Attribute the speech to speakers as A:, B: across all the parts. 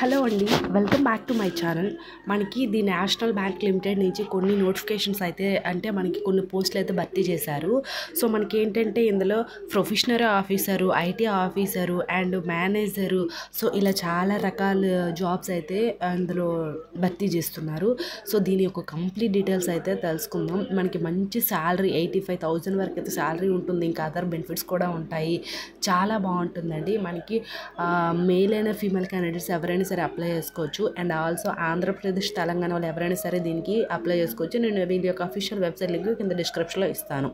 A: Hello అండి, welcome back to my channel. మనకి the national bank limited నుంచి కొన్ని నోటిఫికేషన్స్ అయితే మనకి కొన్ని పోస్టులు అయితే భర్తీ చేశారు. సో మనకి ఏంటంటే ఇందులో professional officer, IT officer and manager, so ఇలా చాలా రకాల జాబ్స్ అయితే అందులో భర్తీ చేస్తున్నారు. సో దీని యొక్క కంప్లీట్ డీటెయిల్స్ అయితే తెలుసుకుందాం. మనకి మంచి శాలరీ 85,000 వరకు అయితే శాలరీ ఉంటుంది. ఇంకా అదర్ బెనిఫిట్స్ కూడా ఉంటాయి. చాలా బాగుంటుందండి. మనకి మేల్ అయిన ఫీమేల్ క్యాండిడేట్స్ ఎవరైనా సరే అప్లై చేసుకోవచ్చు. అండ్ ఆల్సో ఆంధ్రప్రదేశ్, తెలంగాణ వాళ్ళు ఎవరైనా సరే దీనికి అప్లై చేసుకోవచ్చు. నేను వీళ్ళ యొక్క అఫీషియల్ వెబ్సైట్ లింక్ కింద డిస్క్రిప్షన్లో ఇస్తాను.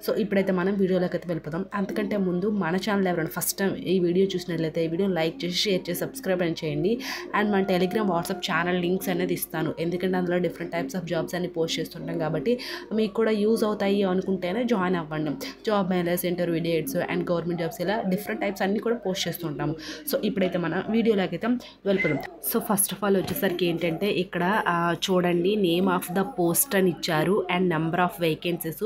A: సో ఇప్పుడైతే మనం వీడియోలోకి అయితే వెళ్ళిపోదాం. అంతకంటే ముందు మన ఛానల్ ఎవరైనా ఫస్ట్ టైం ఈ వీడియో చూసినట్లయితే ఈ వీడియో లైక్ చేసి, షేర్ చేసి, సబ్స్క్రైబ్ అని చేయండి. అండ్ మన టెలిగ్రామ్, వాట్సాప్ ఛానల్ లింక్స్ అనేది ఇస్తాను. ఎందుకంటే అందులో డిఫరెంట్ టైప్స్ ఆఫ్ జాబ్స్ అన్ని పోస్ట్ చేస్తుంటాం కాబట్టి మీకు కూడా యూజ్ అవుతాయి అనుకుంటేనే జాయిన్ అవ్వండి. Job mailers, interview dates and government jobs ఇలా డిఫరెంట్ టైప్స్ అన్నీ కూడా పోస్ట్ చేస్తుంటాము. సో ఇప్పుడైతే మనం వీడియోలోకి అయితే వెళ్ళిపోదాం. సో ఫస్ట్ ఆఫ్ ఆల్ వచ్చేసరికి ఏంటంటే ఇక్కడ చూడండి, నేమ్ ఆఫ్ ద పోస్ట్ అని ఇచ్చారు and number of vacancies,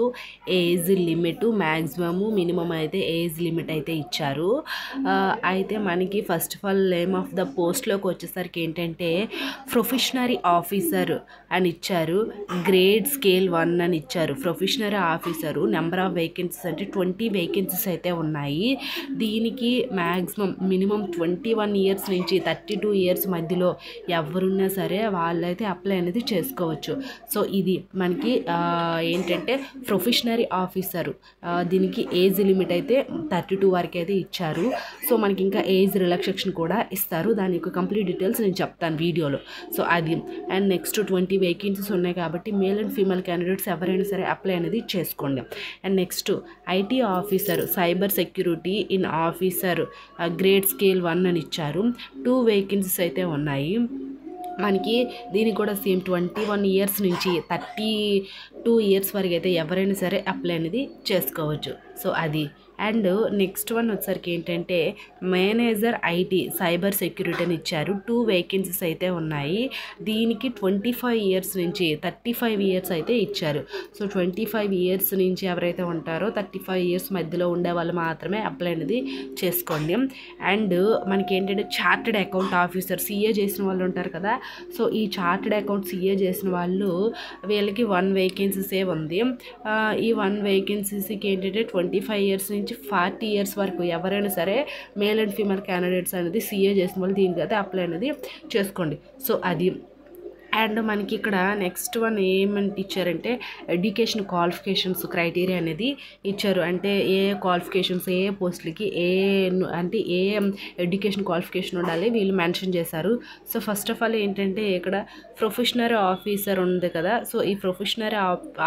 A: age limit, maximum, minimum అయితే ఏజ్ లిమిట్ అయితే ఇచ్చారు. అయితే మనకి first of all name of the పోస్ట్లోకి వచ్చేసరికి ఏంటంటే ప్రొఫెషనరీ ఆఫీసర్ అని ఇచ్చారు. గ్రేడ్ స్కేల్ 1 అని ఇచ్చారు. ప్రొఫెషనరీ ఆఫీసరు, నెంబర్ ఆఫ్ వేకెన్సీస్ అంటే 20 వేకెన్సీస్ అయితే ఉన్నాయి. దీనికి మ్యాక్సిమం మినిమం 21 ఇయర్స్ నుంచి 32 ఇయర్స్ మధ్యలో ఎవరున్నా సరే వాళ్ళైతే అప్లై అనేది చేసుకోవచ్చు. సో ఇది మనకి ఏంటంటే ప్రొఫెషనరీ ఆఫీసరు, దీనికి ఏజ్ లిమిట్ అయితే 32 వరకు అయితే ఇచ్చారు. సో మనకి ఇంకా ఏజ్ రిలాక్సేషన్ కూడా ఇస్తారు. దాని యొక్క కంప్లీట్ డీటెయిల్స్ నేను చెప్తాను వీడియోలో. సో అది అండ్ నెక్స్ట్ 20 వేకెన్సీస్ ఉన్నాయి కాబట్టి మేల్ అండ్ ఫీమేల్ క్యాండిడేట్స్ ఎవరైనా సరే అప్లై అనేది చేసుకోండి. And next IT officer, cyber security in officer, grade scale 1 అని ఇచ్చారు. 2 వేకెన్సీస్ అయితే ఉన్నాయి. మనకి దీనికి కూడా సేమ్ 21 ఇయర్స్ నుంచి 32 ఇయర్స్ వరకు అయితే ఎవరైనా సరే అప్లై అనేది చేసుకోవచ్చు. సో అది అండ్ నెక్స్ట్ వన్ వచ్చేసరికి ఏంటంటే మేనేజర్ ఐటీ సైబర్ సెక్యూరిటీ అని ఇచ్చారు. 2 వేకెన్సీస్ అయితే ఉన్నాయి. దీనికి 25 ఇయర్స్ నుంచి 35 ఇయర్స్ అయితే ఇచ్చారు. సో 25 ఇయర్స్ నుంచి ఎవరైతే ఉంటారో 35 ఇయర్స్ మధ్యలో ఉండే వాళ్ళు మాత్రమే అప్లై అనేది చేసుకోండి. అండ్ మనకి ఏంటంటే చార్టెడ్ అకౌంట్ ఆఫీసర్, సిఏ చేసిన వాళ్ళు ఉంటారు కదా. సో ఈ చార్టెడ్ అకౌంట్ సిఏ చేసిన వాళ్ళు వీళ్ళకి 1 వేకెన్సీసే ఉంది. ఈ 1 వేకెన్సీస్కి ఏంటంటే 25 ఇయర్స్ నుంచి 40 ఇయర్స్ వరకు ఎవరైనా సరే మేల్ అండ్ ఫీమేల్ క్యాండిడేట్స్ అనేది సిఏ చేసిన వాళ్ళు దీనికి అయితే అప్లై అనేది చేసుకోండి. సో అది అండ్ మనకి ఇక్కడ నెక్స్ట్ వన్ ఏమంటే ఇచ్చారంటే ఎడ్యుకేషన్ క్వాలిఫికేషన్స్ క్రైటీరియా అనేది ఇచ్చారు. అంటే ఏ క్వాలిఫికేషన్స్, ఏ పోస్టులకి అంటే ఏ ఎడ్యుకేషన్ క్వాలిఫికేషన్ ఉండాలి వీళ్ళు మెన్షన్ చేశారు. సో ఫస్ట్ ఆఫ్ ఆల్ ఏంటంటే ఇక్కడ ప్రొఫెషనరీ ఆఫీసర్ ఉంది కదా. సో ఈ ప్రొఫెషనరీ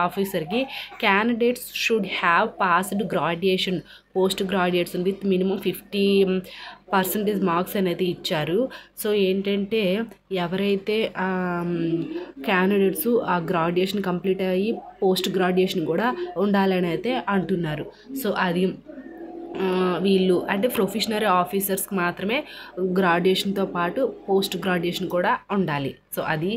A: ఆఫీసర్కి candidates should have passed graduation, post graduates with minimum 50% marks అనేది ఇచ్చారు. సో ఏంటంటే ఎవరైతే క్యాండిడేట్స్ ఆ గ్రాడ్యుయేషన్ కంప్లీట్ అయ్యి పోస్ట్ గ్రాడ్యుయేషన్ కూడా ఉండాలని అయితే అంటున్నారు. సో అది వీళ్ళు అంటే ప్రొఫెషనరీ ఆఫీసర్స్కి మాత్రమే గ్రాడ్యుయేషన్తో పాటు పోస్ట్ గ్రాడ్యుయేషన్ కూడా ఉండాలి. సో అది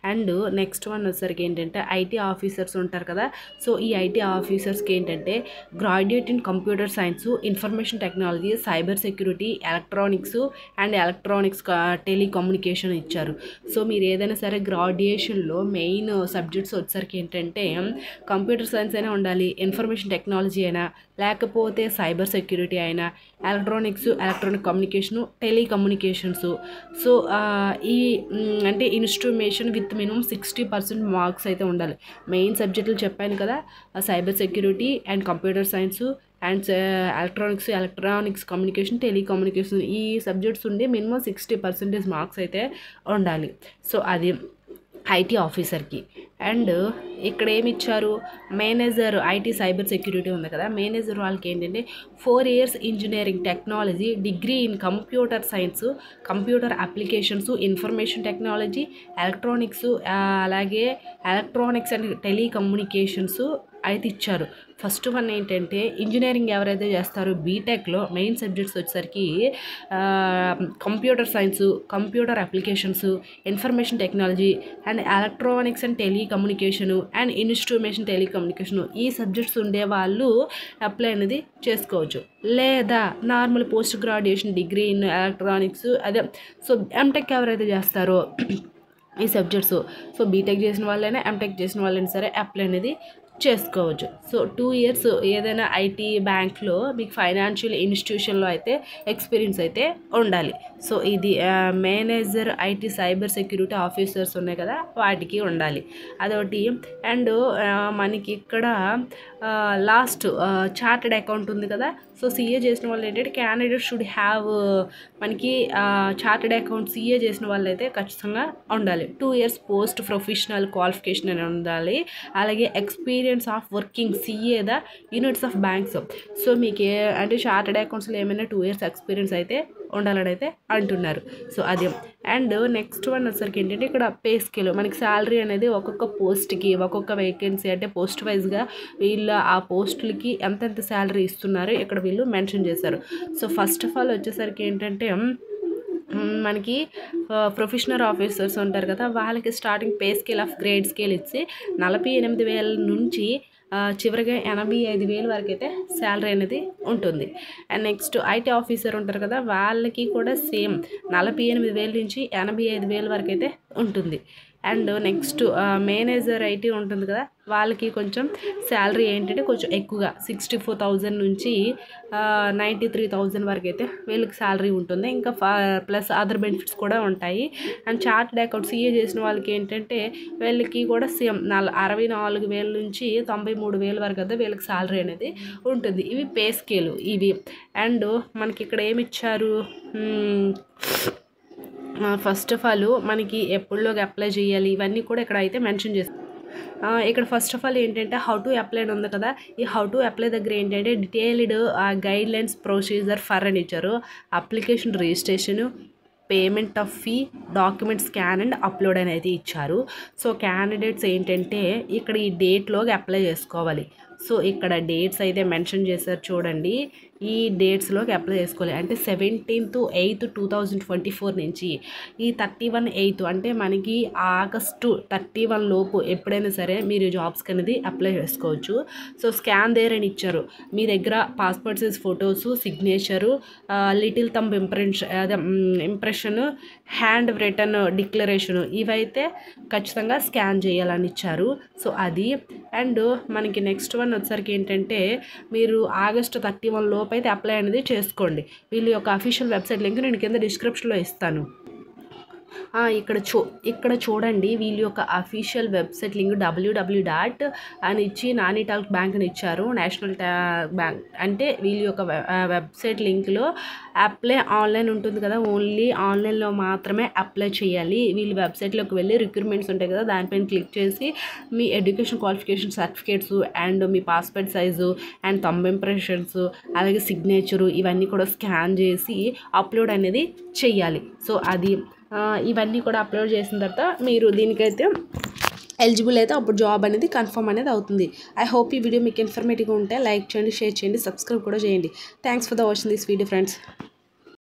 A: అండ్ నెక్స్ట్ వన్ వచ్చేసరికి ఏంటంటే ఐటీ ఆఫీసర్స్ ఉంటారు కదా. సో ఈ ఐటీ ఆఫీసర్స్కి ఏంటంటే graduate in computer science, information technology, cyber security, electronics and electronics telecommunication ఇచ్చారు. సో మీరు ఏదైనా సరే గ్రాడ్యుయేషన్లో మెయిన్ సబ్జెక్ట్స్ వచ్చేసరికి ఏంటంటే కంప్యూటర్ సైన్స్ అయినా ఉండాలి, ఇన్ఫర్మేషన్ టెక్నాలజీ అయినా, లేకపోతే సైబర్ సెక్యూరిటీ అయినా, ఎలక్ట్రానిక్ కమ్యూనికేషను, టెలికమ్యూనికేషన్స్. సో ఈ అంటే ఇన్స్ట్రుమేషన్ విత్ మినిమం 60% మార్క్స్ అయితే ఉండాలి. మెయిన్ సబ్జెక్టులు చెప్పాను కదా, cyber security and computer science and electronics communication, telecommunication ఈ సబ్జెక్ట్స్ ఉండి మినిమం 60% మార్క్స్ అయితే ఉండాలి. సో అది ఐటీ ఆఫీసర్కి. అండ్ ఇక్కడ ఏమి ఇచ్చారు, మేనేజర్ ఐటీ సైబర్ సెక్యూరిటీ ఉంది కదా, మేనేజర్ వాళ్ళకి ఏంటంటే 4 years engineering technology, degree in computer science, computer applications, information technology, electronics, అలాగే ఎలక్ట్రానిక్స్ అండ్ టెలికమ్యూనికేషన్స్ అయితే ఇచ్చారు. ఫస్ట్ వన్ ఏంటంటే ఇంజనీరింగ్ ఎవరైతే చేస్తారో బీటెక్లో మెయిన్ సబ్జెక్ట్స్ వచ్చేసరికి computer science, computer applications, information technology and electronics and telecommunication and instrumentation telecommunication ఈ subjects ఉండే వాళ్ళు అప్లై అనేది చేసుకోవచ్చు. లేదా normal post graduation degree in electronics అదే సో ఎంటెక్ ఎవరైతే చేస్తారో ఈ సబ్జెక్ట్స్ సో బీటెక్ చేసిన వాళ్ళైనా ఎంటెక్ చేసిన వాళ్ళైనా సరే అప్లై అనేది చేసుకోవచ్చు. సో 2 years ఏదైనా ఐటీ బ్యాంక్లో మీకు ఫైనాన్షియల్ ఇన్స్టిట్యూషన్లో అయితే ఎక్స్పీరియన్స్ అయితే ఉండాలి. సో ఇది manager IT cyber security officers ఉన్నాయి కదా వాటికి ఉండాలి అదొకటి. అండ్ మనకి ఇక్కడ లాస్ట్ చార్టెడ్ అకౌంట్ ఉంది కదా. సో సీఏ చేసిన వాళ్ళు ఏంటంటే క్యాండిడేట్ షుడ్ హ్యావ్ మనకి చార్టెడ్ అకౌంట్ సీఏ చేసిన వాళ్ళు అయితే ఖచ్చితంగా ఉండాలి. 2 years పోస్ట్ ప్రొఫెషనల్ క్వాలిఫికేషన్ అని ఉండాలి. అలాగే experience of working CA the units of banks. So మీకు అంటే చార్టెడ్ అకౌంట్స్లో ఏమైనా 2 years ఎక్స్పీరియన్స్ అయితే ఉండాలని అయితే అంటున్నారు. సో అదే. అండ్ నెక్స్ట్ వన్ వచ్చరికి ఏంటంటే ఇక్కడ పే స్కేల్ మనకి శాలరీ అనేది ఒక్కొక్క పోస్ట్కి ఒక్కొక్క వేకెన్సీ అంటే పోస్ట్ వైజ్గా వీళ్ళు ఆ పోస్టులకి ఎంతెంత శాలరీ ఇస్తున్నారు ఇక్కడ వీళ్ళు మెన్షన్ చేశారు. సో ఫస్ట్ ఆఫ్ ఆల్ వచ్చేసరికి ఏంటంటే మనకి ప్రొఫెషనల్ ఆఫీసర్స్ ఉంటారు కదా వాళ్ళకి starting pay scale of grade scale ఇచ్చి 48,000 నుంచి చివరిగా 85,000 వరకు అయితే శాలరీ అనేది ఉంటుంది. అండ్ నెక్స్ట్ ఐటీ ఆఫీసర్ ఉంటారు కదా వాళ్ళకి కూడా సేమ్ 48,000 నుంచి 85,000 వరకు అయితే ఉంటుంది. అండ్ నెక్స్ట్ మేనేజర్ ఐటీ ఉంటుంది కదా వాళ్ళకి కొంచెం శాలరీ ఏంటంటే కొంచెం ఎక్కువగా 64,000 నుంచి 93,000 వరకు అయితే వీళ్ళకి శాలరీ ఉంటుంది. ఇంకా ప్లస్ అదర్ బెనిఫిట్స్ కూడా ఉంటాయి. అండ్ చార్టెడ్ అకౌంట్ సీఏ చేసిన వాళ్ళకి ఏంటంటే వీళ్ళకి కూడా సేమ్ 64,000 నుంచి 93,000 వరకు అయితే వీళ్ళకి శాలరీ అనేది ఉంటుంది. ఇవి పే స్కేల్ ఇవి. అండ్ మనకి ఇక్కడ ఏమి ఇచ్చారు ఫస్ట్ ఆఫ్ ఆల్ మనకి ఎప్పుడులోకి అప్లై చేయాలి ఇవన్నీ కూడా ఇక్కడ అయితే మెన్షన్ చేస్తారు. ఇక్కడ ఫస్ట్ ఆఫ్ ఆల్ ఏంటంటే హౌ టు అప్లై ఉంది కదా ఈ హౌ టు అప్లై దగ్గర ఏంటంటే detailed guide lines procedure for అని ఇచ్చారు. Application registration, payment of fee, document scan and upload అనేది ఇచ్చారు. సో క్యాండిడేట్స్ ఏంటంటే ఇక్కడ ఈ డేట్లోకి అప్లై చేసుకోవాలి. సో ఇక్కడ డేట్స్ అయితే మెన్షన్ చేశారు చూడండి. ఈ డేట్స్లోకి అప్లై చేసుకోవాలి. అంటే 17/8/2024 నుంచి ఈ 31/8 అంటే మనకి ఆగస్టు 31 లోపు ఎప్పుడైనా సరే మీరు జాబ్స్కి అనేది అప్లై చేసుకోవచ్చు. సో స్కాన్ దేర్ అని ఇచ్చారు. మీ దగ్గర passport size photos, signature, little thumb impression, hand written declaration ఇవైతే ఖచ్చితంగా స్కాన్ చేయాలని ఇచ్చారు. సో అది. అండ్ మనకి నెక్స్ట్ వన్ వచ్చేసరికి ఏంటంటే మీరు ఆగస్టు 31 లోపు అయితే అప్లై అనేది చేసుకోండి. వీళ్ళ యొక్క అఫీషియల్ వెబ్సైట్ లింక్ నేను కింద డిస్క్రిప్షన్లో ఇస్తాను. ఇక్కడ చూడండి వీళ్ళ యొక్క అఫీషియల్ వెబ్సైట్ లింక్ www. అని ఇచ్చి నాని టాల్క్ బ్యాంక్ అని ఇచ్చారు. నేషనల్ బ్యాంక్ అంటే వీళ్ళ యొక్క వెబ్సైట్ లింక్లో అప్లై ఆన్లైన్ ఉంటుంది కదా ఓన్లీ ఆన్లైన్లో మాత్రమే అప్లై చేయాలి. వీళ్ళ వెబ్సైట్లోకి వెళ్ళి రిక్రూట్మెంట్స్ ఉంటాయి కదా దానిపైన క్లిక్ చేసి మీ ఎడ్యుకేషన్ క్వాలిఫికేషన్ సర్టిఫికేట్స్ అండ్ మీ passport size and thumb impressions అలాగే సిగ్నేచరు ఇవన్నీ కూడా స్కాన్ చేసి అప్లోడ్ అనేది చెయ్యాలి. సో అది ఇవన్నీ కూడా అప్లోడ్ చేసిన తర్వాత మీరు దీనికైతే ఎలిజిబుల్ అయితే అప్పుడు జాబ్ అనేది కన్ఫర్మ్ అనేది అవుతుంది. ఐ హోప్ ఈ వీడియో మీకు ఇన్ఫర్మేటివ్గా ఉంటే లైక్ చేయండి, షేర్ చేయండి, సబ్స్క్రైబ్ కూడా చేయండి. Thanks for the watching this video friends.